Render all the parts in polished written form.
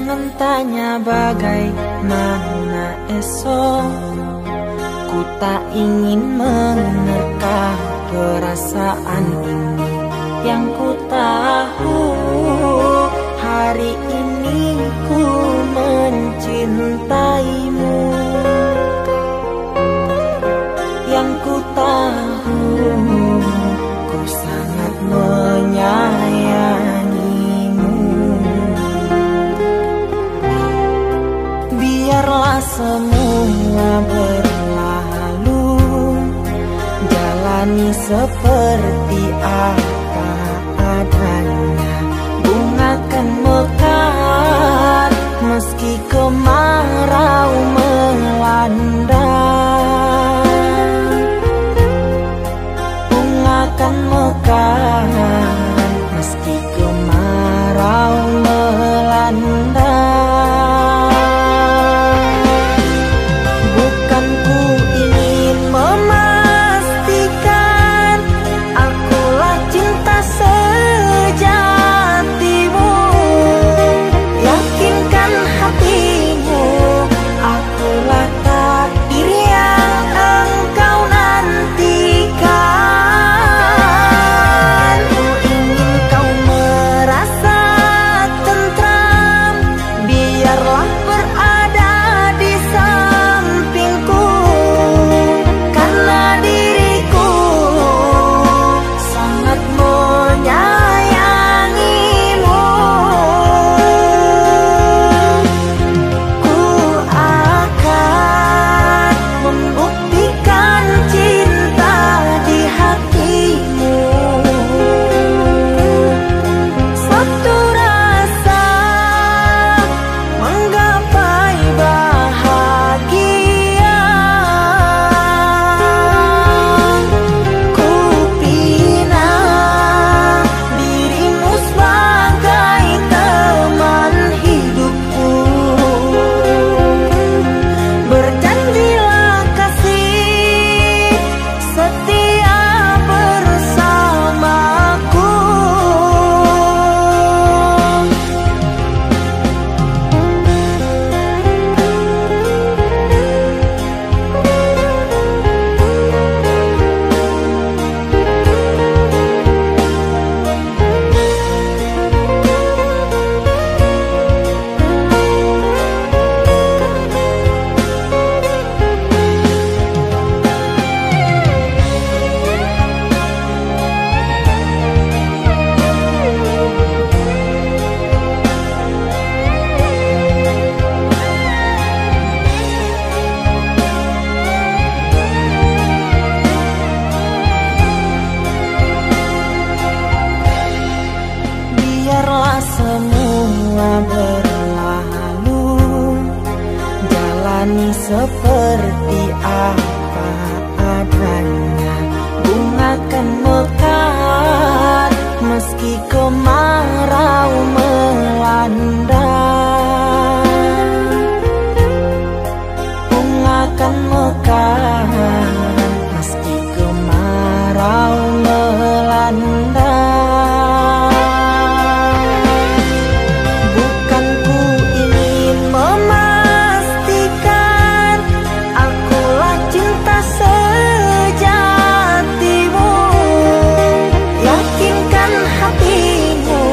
Jangan tanya bagaimana esok, ku tak ingin menerka perasaan ini. Yang ku tahu hari ini ku mencintaimu. Yang ku tahu ku sangat menyayangimu. Biarlah semua berlalu, jalani seperti apa adanya. Bunga kan mekar meski kemarau melanda. Bunga kan mekar meski kemarau melanda. Bukan ku ingin memastikan akulah cinta sejatimu. Yakinkan hatimu, akulah takdir yang engkau nantikan. Ku ingin kau merasa tentram, biarlah berada di sampingku. Karena diriku sangat menyayangimu. Ku akan membuktikan cinta di hatimu. Satu rasa menggapai bahagia. Ku pinang dirimu sebagai teman hidupku. Berjanjilah kasih setia bersamaku. Biarlah semua berlalu, jalani seperti apa adanya. Bunga kan mekar meski kemarau melanda. Bunga kan mekar meski kemarau melanda. Bukan ku ingin memastikan akulah cinta sejatimu. Yakinkan hatimu,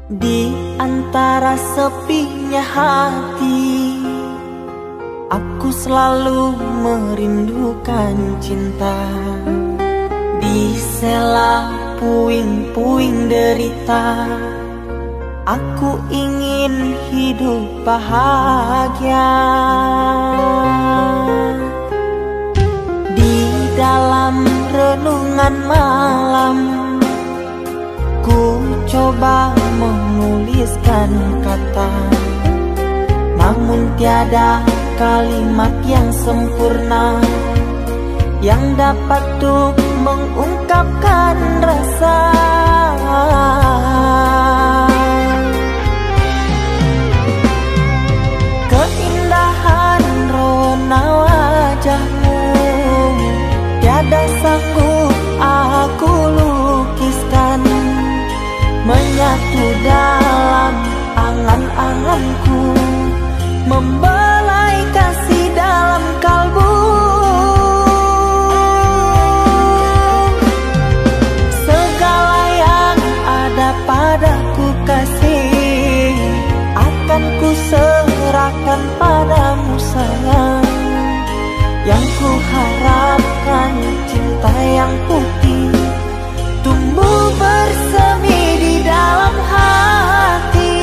Di antara sepinya hati, aku selalu merindukan cinta. Di sela puing-puing derita, aku ingin hidup bahagia. Di dalam renungan malam, ku coba menuliskan kata, namun tiada kalimat yang sempurna yang dapat untuk mengungkapkan rasa. Keindahan rona wajahmu tiada sanggup aku lukiskan, menyatu dalam angan-anganku, membelai kasih dalam kalbu. Segala yang ada padaku kasih, akan ku serahkan padamu sayang. Yang ku harapkan cinta yang putih tumbuh bersemi di dalam hati.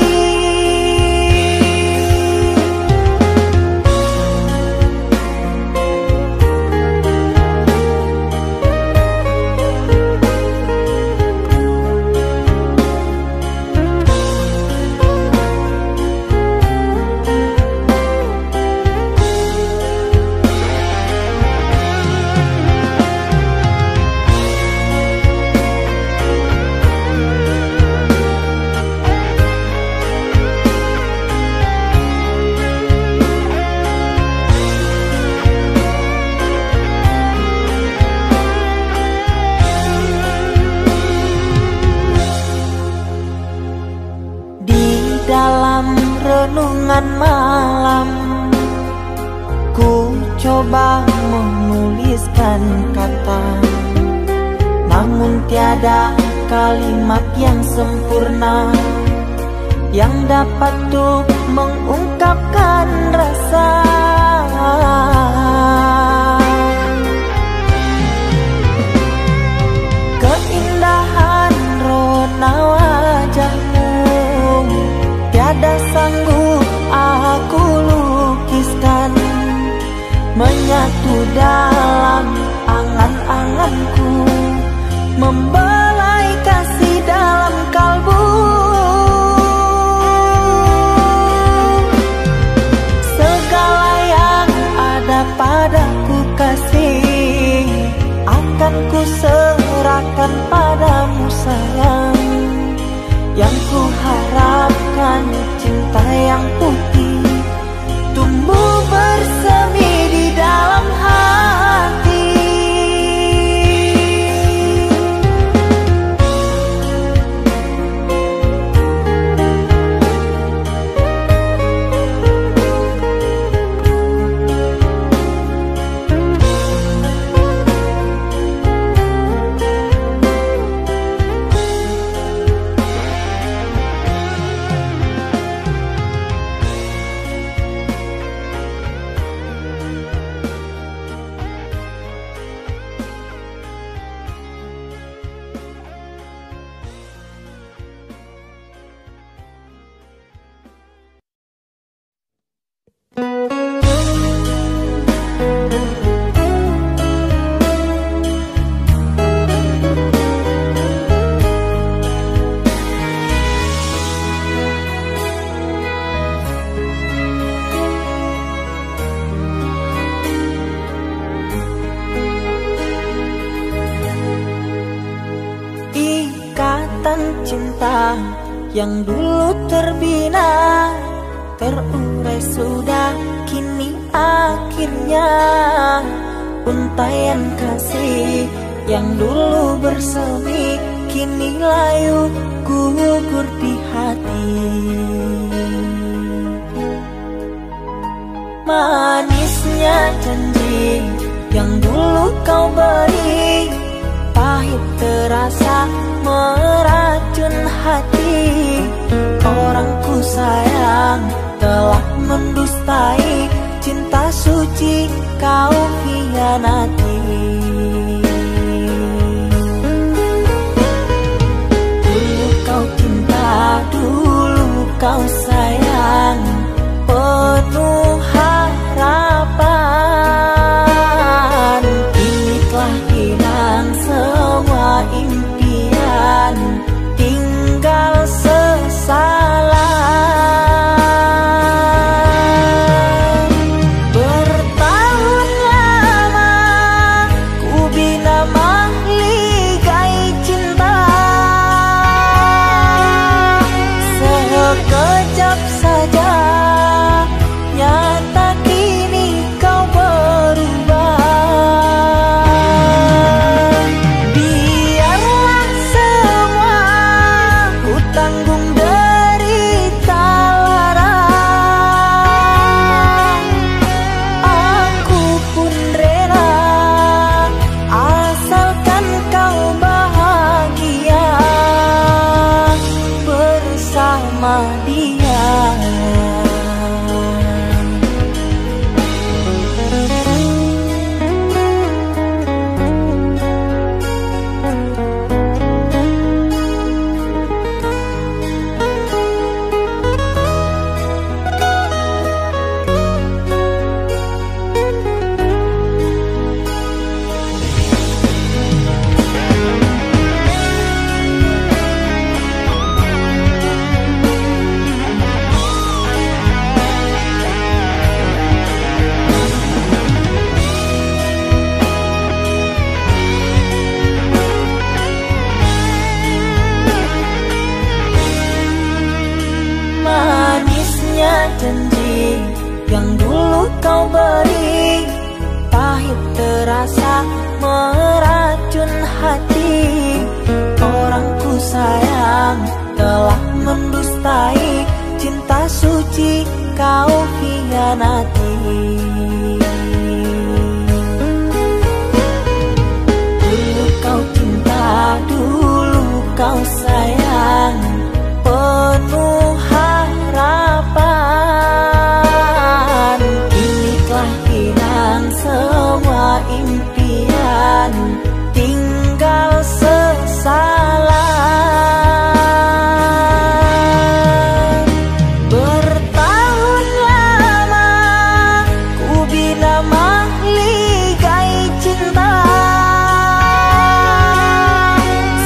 Dalam renungan malam, ku coba menuliskan kata, namun tiada kalimat yang sempurna yang dapat untuk mengungkapkan rasa. Keindahan rona wajahmu tiada sanggup aku lukiskan, menyatu dalam angan-anganku, membelai kasih dalam kalbu. Segala yang ada padaku kasih, akan ku serahkan padamu sayang. Yang ku harapkan cinta yang putih tumbuh bersemi di dalam hati. Cinta yang dulu terbina, terurai sudah kini akhirnya. Untaian kasih yang dulu bersemi, kini layu gugur di hati. Manisnya janji yang dulu kau beri, pahit pahit terasa meracun hati. Orang ku sayang telah mendustai cinta suci kau hianati. Dulu kau cinta, dulu kau sayang, penuh harapan. Kini telah hilang semua impian, tinggal sesalan. Bertahun lama ku bina mahligai cinta, sekejap saja nyata kini kau berubah. Biarlah semua ku tanggung derita lara, aku pun rela asalkan kau bahagia bersama dia. Manisnya janji yang dulu kau beri, pahit terasa meracun hati. Orang ku sayang telah mendustai cinta suci kau hianati. Dulu kau cinta, dulu kau sayang, penuh harapan. Kini telah hilang semua impian, tinggal sesalan. Bertahun lama ku bina mahligai cinta,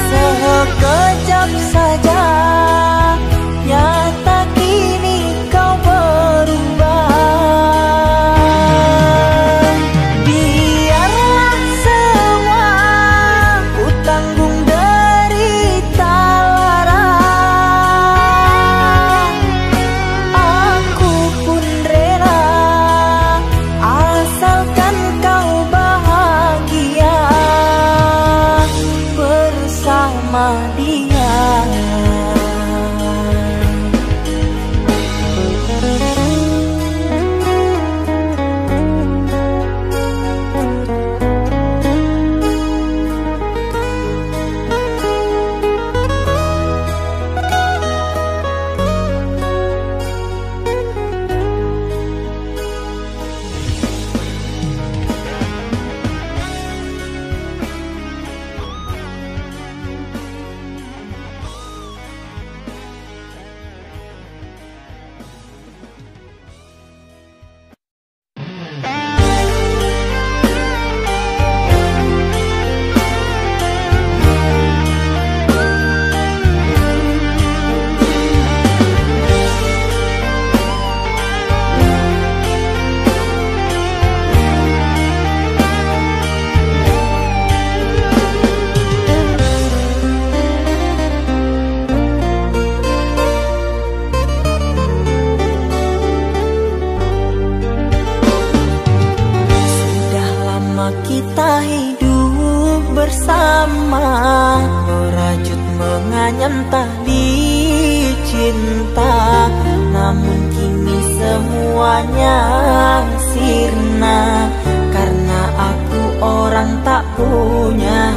sekejap saja nyata kini kau berubah. Biarlah semua ku tanggung derita lara, aku pun rela asalkan kau bahagia bersama dia. Kita hidup bersama, merajut menganyam tali cinta. Namun kini semuanya sirna, karena aku orang tak punya.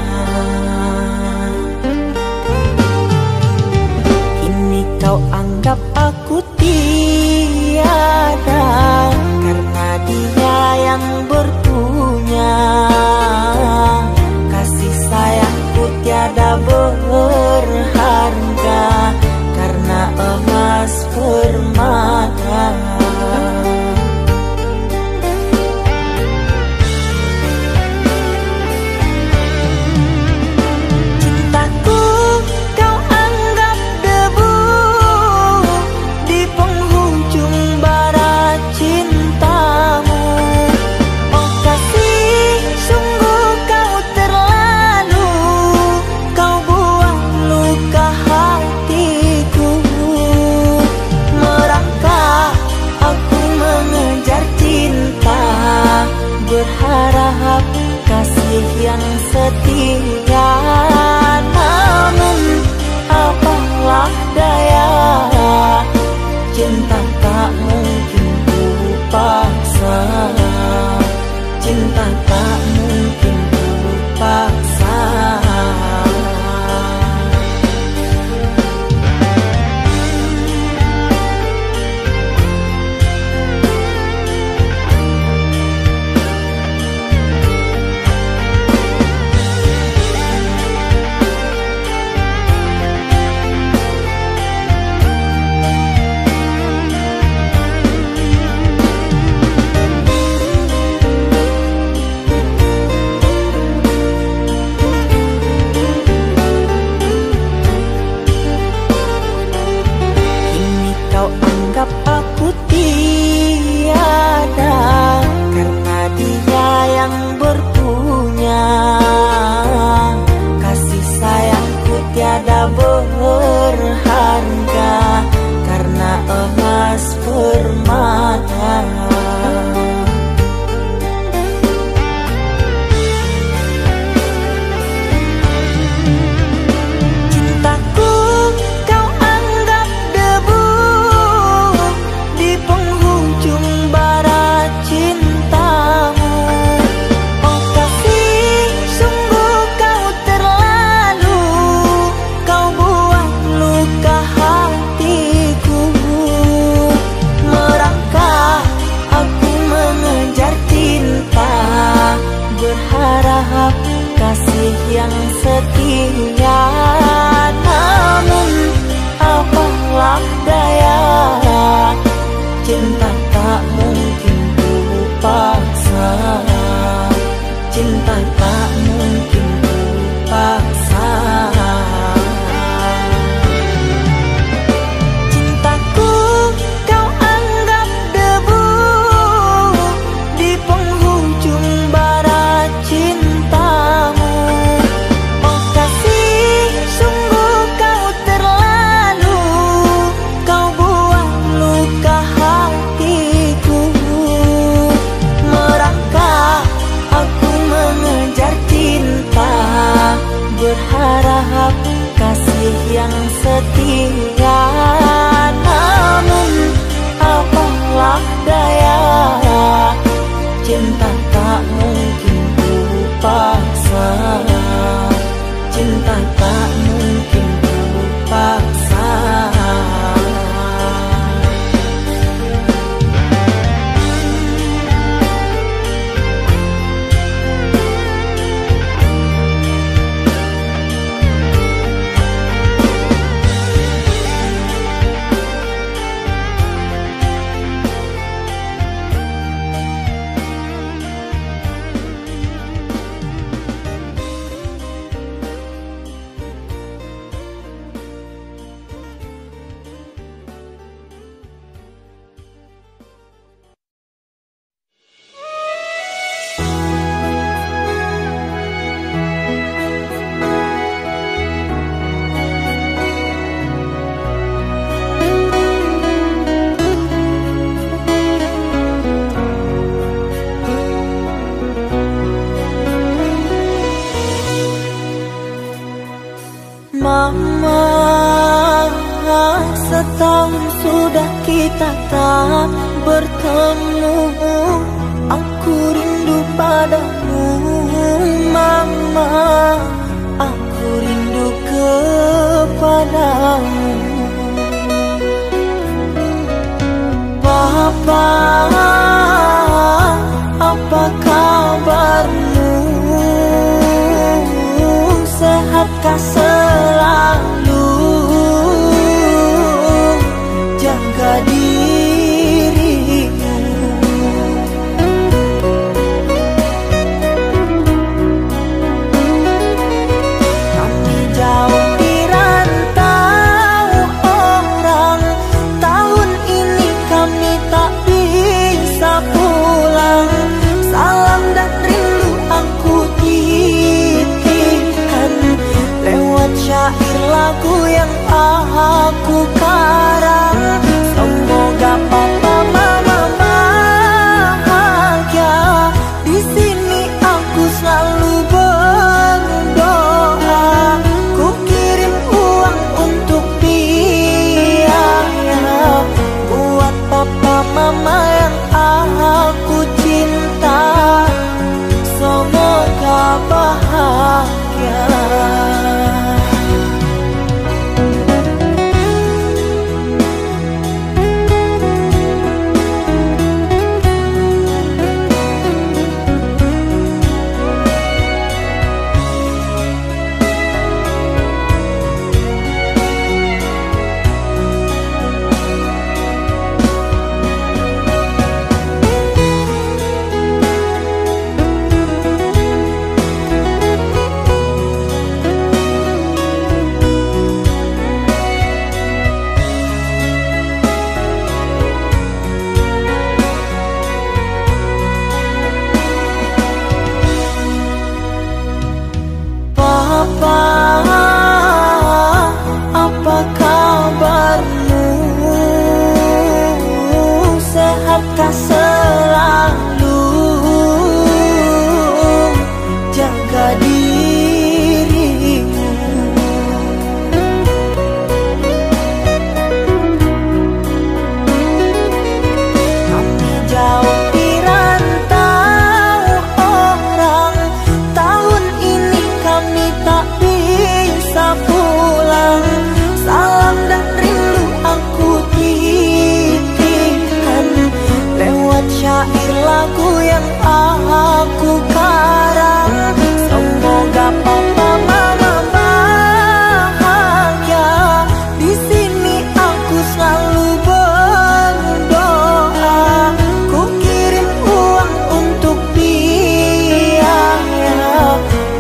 Cinta tak mungkin ku paksa, cinta tak mungkin ku paksa. Berharga karena emas permata. Cintaku kau anggap debu di penghujung bara cintamu. Oh kasih, sungguh kau terlalu, kau buat luka hatiku. Merangkak aku mengejar cinta, berharap kasih yang setia. Namun apalah daya, cinta tak mungkin ku paksa, cinta tak mungkin ku paksa. Cintaku kau anggap debu di penghujung bara cintamu. Oh kasih, sungguh kau terlalu, kau buat luka hatiku. Merangkak aku mengejar cinta, berharap kasih yang setia. Namun apalah daya, cinta tak mungkin ku paksa, cinta tak mungkin ku paksa. Mama, setahun sudah kita tak bertemu. Aku rindu padamu, Mama. Aku rindu kepadamu. Papa, apa kabarmu? Sehatkah selalu? Jaga dirimu. Kami jauh di rantau orang, tahun ini kami tak bisa pulang. Salam dan rindu aku titipkan lewat mama yang aku cinta, semoga bahagia. Apa kabarmu? Sehatkah selalu? Jaga dirimu. Kami jauh di rantau orang, tahun ini kami tak bisa pulang. Salam dan rindu aku titipkan lewat syair lagu yang aku karang. Semoga papa mama bahagia. Di sini aku selalu berdoa. Ku kirim uang untuk biaya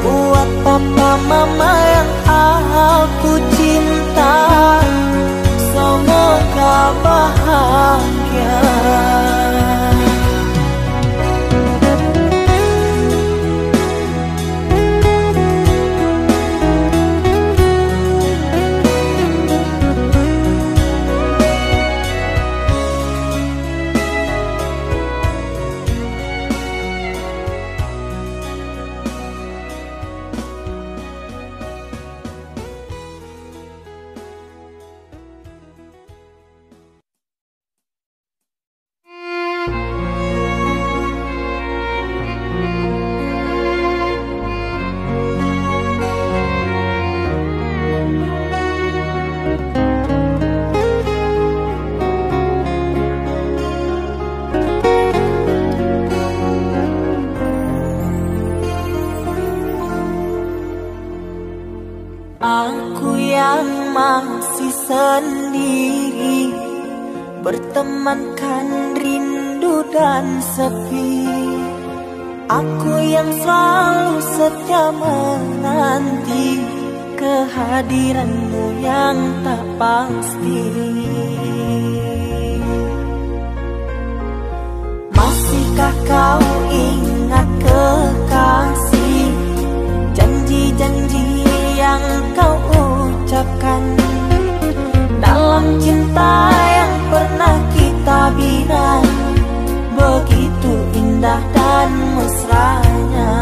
buat papa mama yang aku cinta, semoga bahagia. Aku yang masih sendiri, bertemankan rindu dan sepi. Aku yang selalu setia menanti kehadiranmu yang tak pasti. Masihkah kau ingat kekasih, janji-janji yang kau ucapkan dalam cinta yang pernah kita bina, begitu indah dan mesranya.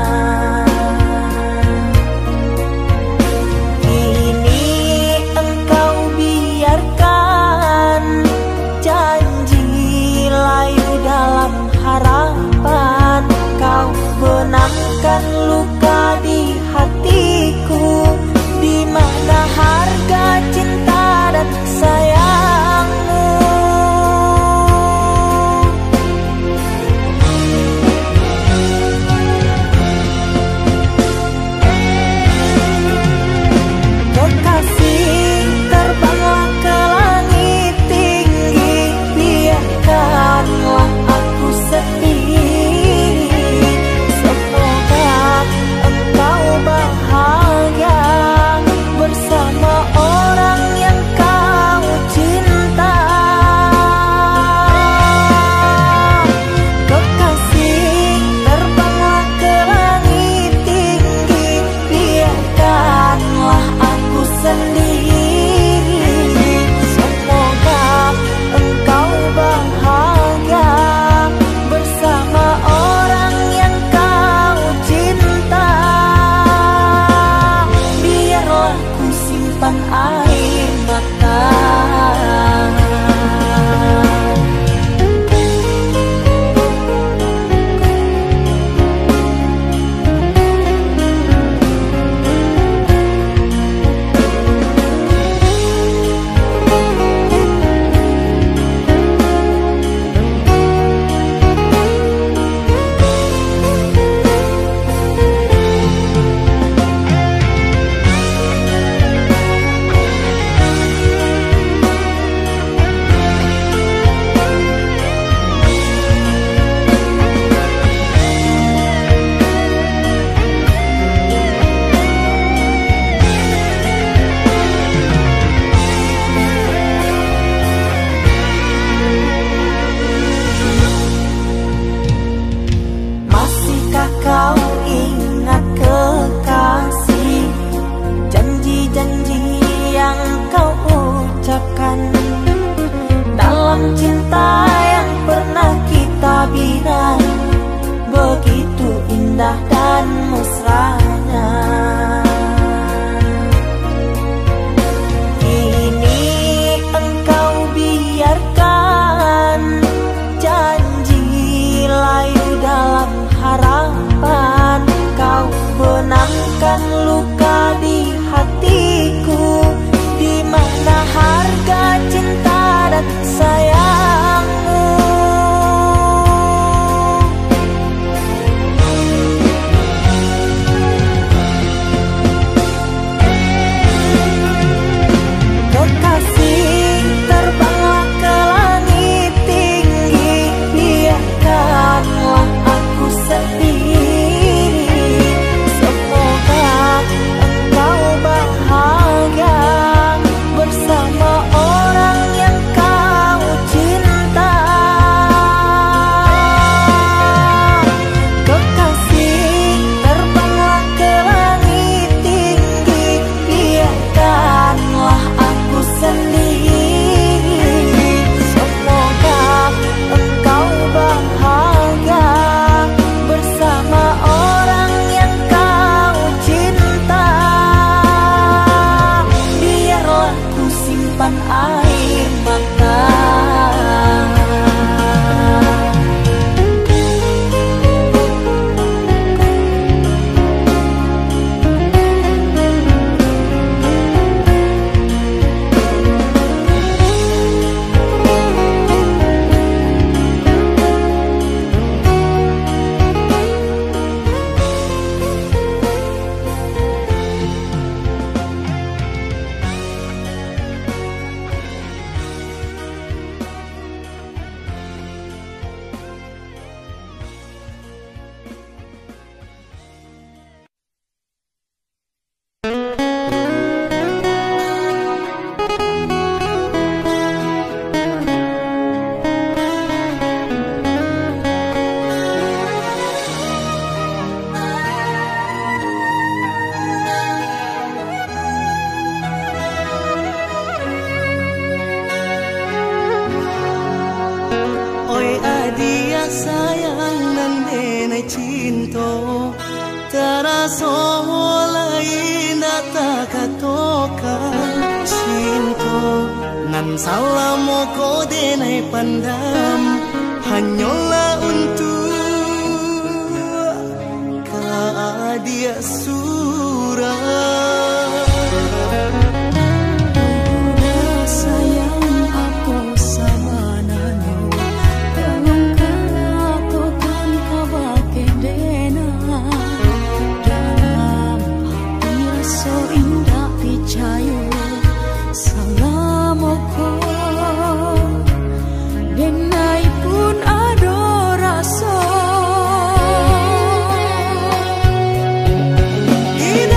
Kini engkau biarkan janji layu dalam harapan. Kau benamkan luka di hatiku, di mana harga cinta dan sayang dalam cinta yang pernah kita bina, begitu indah dan mesranya. Kini engkau biarkan janji layu dalam harapan, kau benamkan luka di hatiku, di mana harga cinta dan sayangmu. Kekasih, terbanglah ke langit tinggi, biarkanlah aku sendiri. Semoga engkau bahagia bersama orang yang kau cinta. Kekasih, terbanglah ke langit tinggi, biarkanlah aku sendiri. Semoga engkau bahagia bersama orang yang kau cinta. Biarlah ku simpan air mata. Oi adia sayang nan denai cinto, taraso lain takatoka cinto, nan salamo ko denai pandam, hanyola untuk ka adia surah. Ini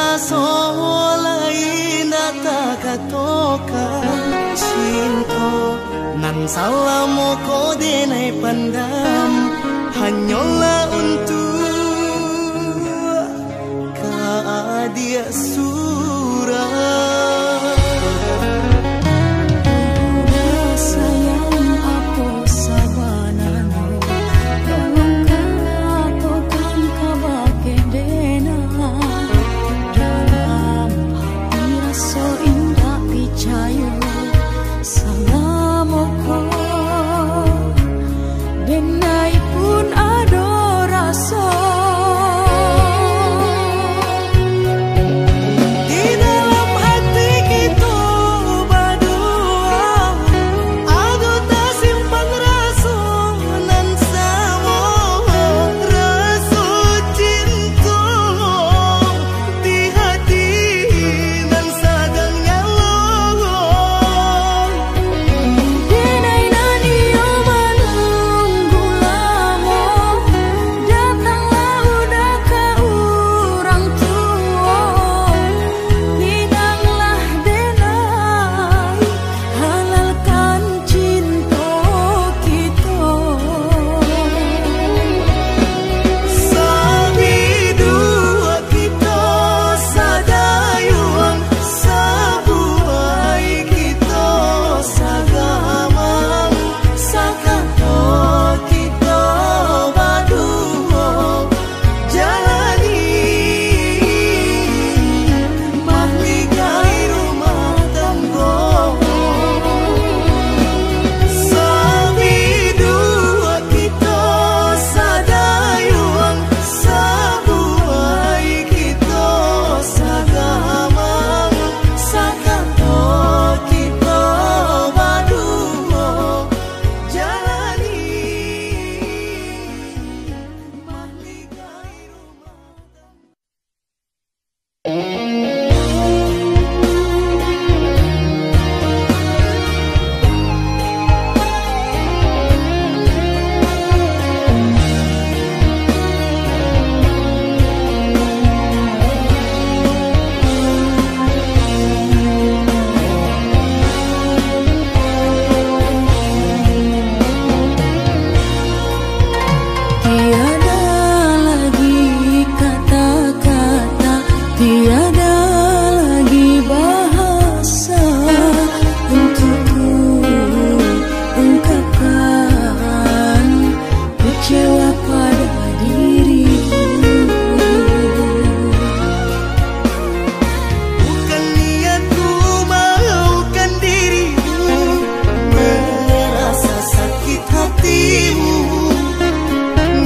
taraso lain takatokan cinta nan salamo ko denai pandam hanyalah untuk dia surah. Sayang aku sabanano tolong kau kan kabake dena dalam hati rasa indah picayo salamoko denai pun ada rasa.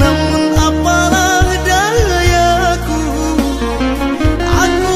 Namun apalah dayaku, aku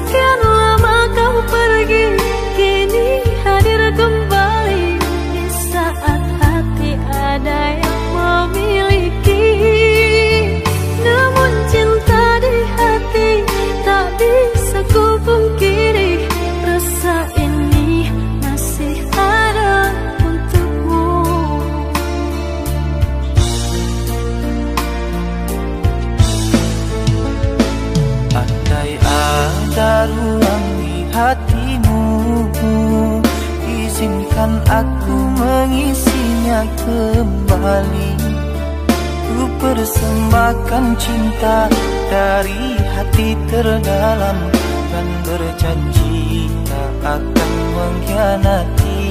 Sekian lama kau pergi, kini hadir kembali di saat hati ada yang memiliki. Namun cinta di hati tak bisa ku pungkiri, rasa ini masih ada untukmu. Andai ada ruang di hatimu, izinkan aku mengisinya kembali. Ku persembahkan cinta dari hati terdalam, dan berjanji tak akan mengkhianati.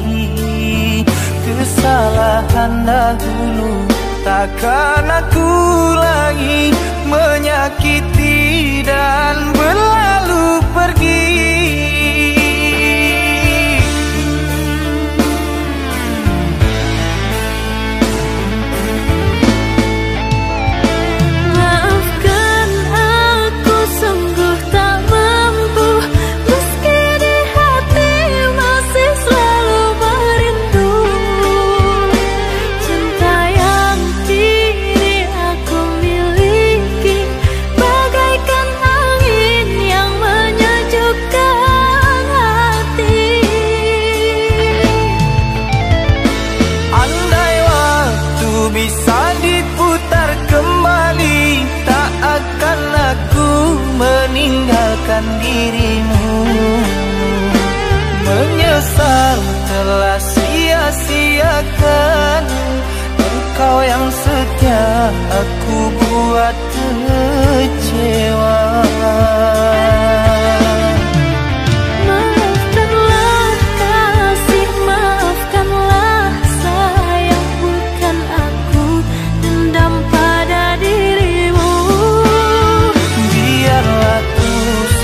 Kesalahan dahulu takkan aku lagi menyakiti dan berlalu pergi. Maafkan aku sungguh tak mampu, meski di hati masih selalu merindu. Cinta yang kini aku miliki bagaikan angin yang menyejukkan hati. Andai waktu bisa diputar kembali, tak akan aku meninggalkan dirimu. Menyesal telah sia-siakan engkau yang setia, aku buat kecewa. Maafkanlah kasih, maafkanlah sayang, bukan aku dendam pada dirimu. Biarlah ku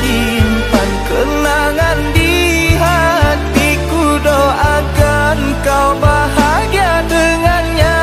simpan kenangan di hatiku, doakan kau bahagia dengannya.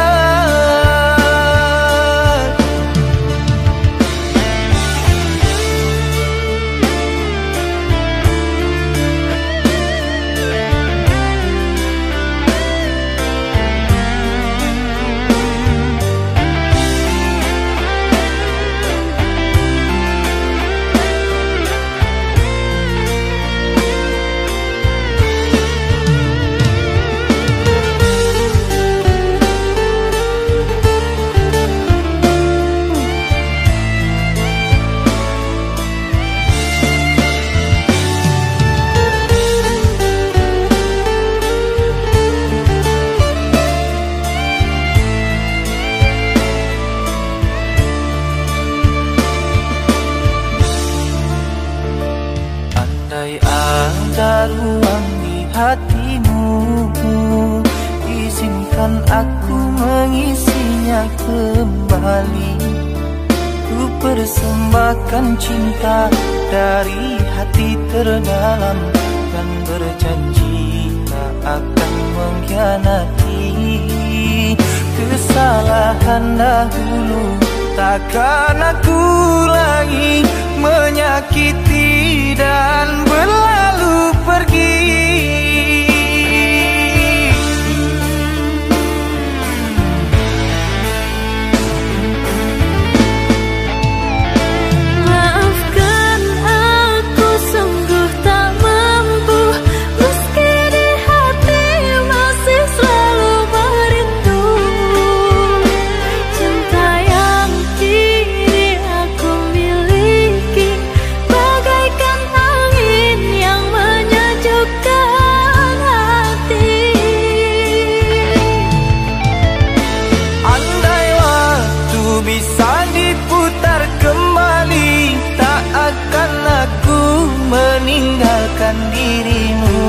Andai ada ruang di hatimu, izinkan aku mengisinya kembali. Ku persembahkan cinta dari hati terdalam, dan berjanji tak akan mengkhianati. Kesalahan dahulu takkan aku lagi menyakiti dan berlalu pergi. Maafkan aku sungguh tak mampu, meski di hati masih selalu merindu. Cinta yang kini aku miliki bagaikan angin yang menyejukkan hati. Andai waktu bisa diputar kembali, tak akan aku meninggalkan dirimu.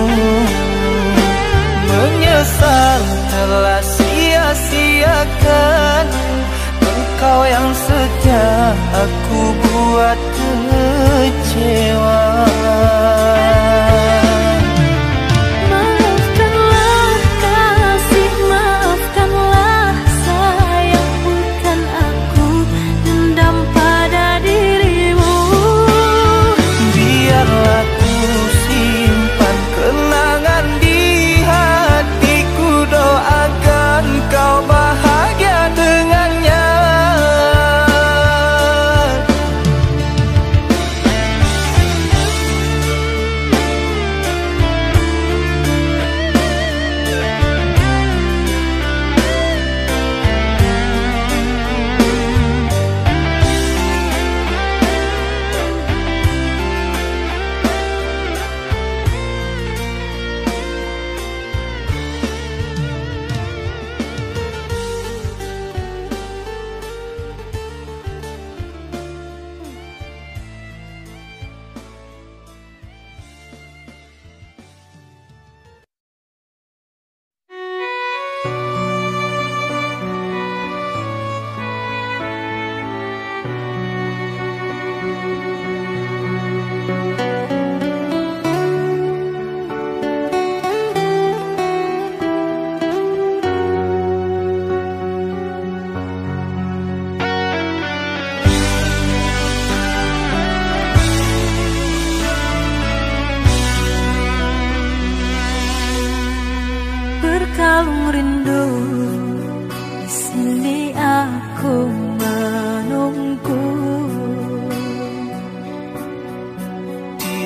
Menyesal telah sia-siakan engkau yang setia, aku buat kecewa. Maafkanlah kasih, maafkanlah sayang, bukan aku dendam pada dirimu. Biarlah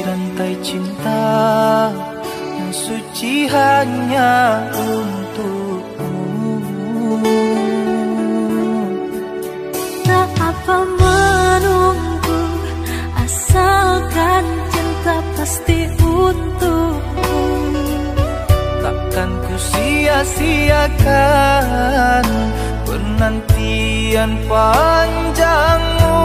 rantai cinta yang suci hanya untukmu. Tak apa menunggu, asalkan cinta pasti untukmu. Takkan ku sia-siakan penantian panjangmu.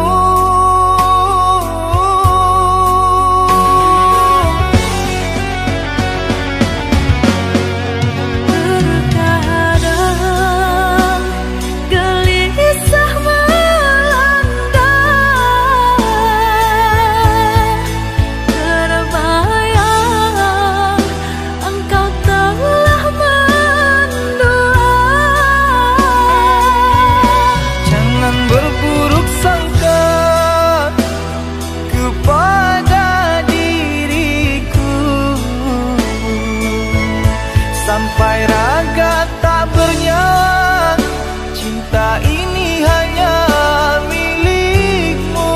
Terkadang gelisah melanda, terbayang engkau telah mendua. Jangan berburuk sangka kepada diriku, sampai raga tak bernyawa. Cinta ini hanya milikmu.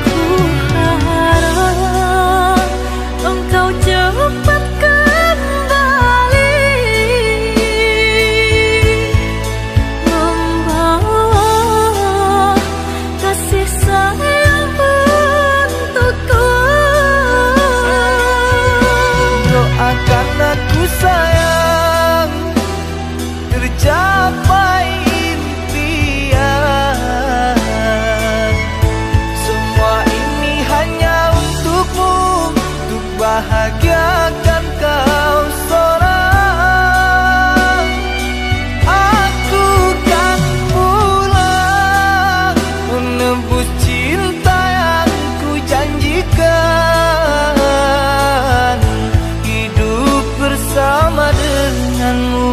Ku harap engkau cepat kembali, membawa kasih sayang untukku. Doakan aku sayang, tercapai impian. Semua ini hanya untukmu, untuk bahagiakan kau seorang. Aku kan pulang menebus cinta yang ku janjikan, hidup bersama denganmu.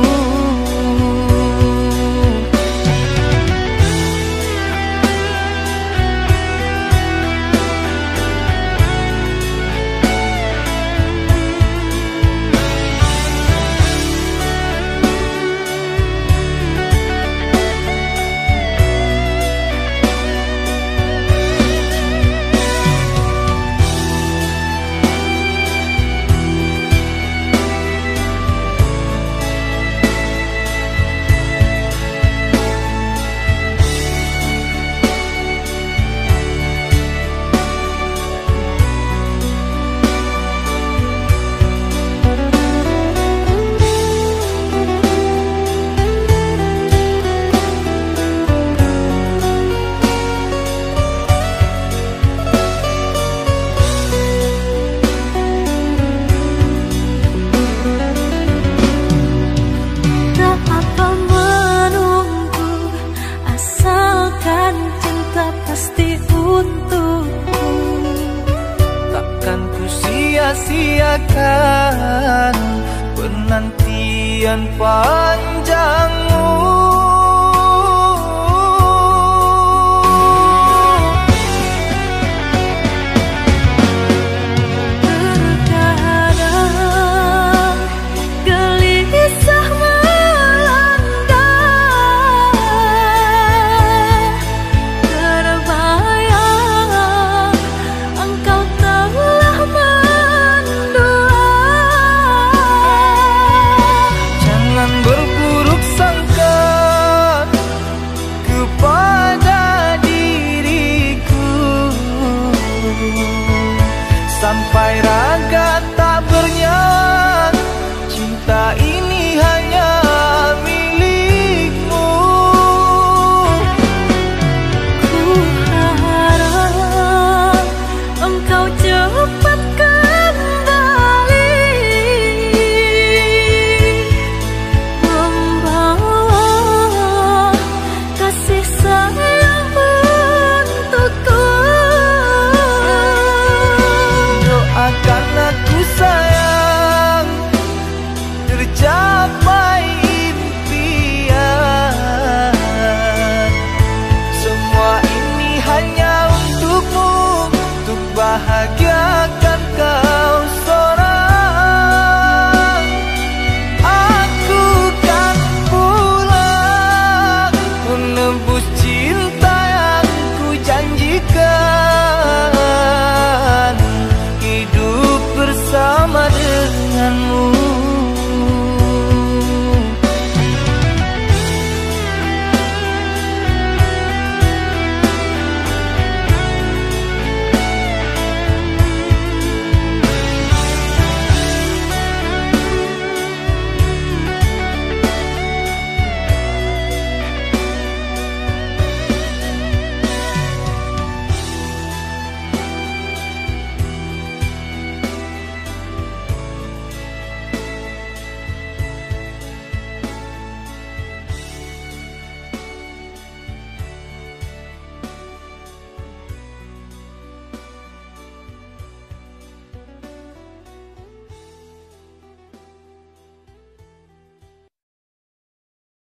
Tak apa menunggu, asalkan cinta pasti untukmu. Takkan ku sia-siakan penantian panjang.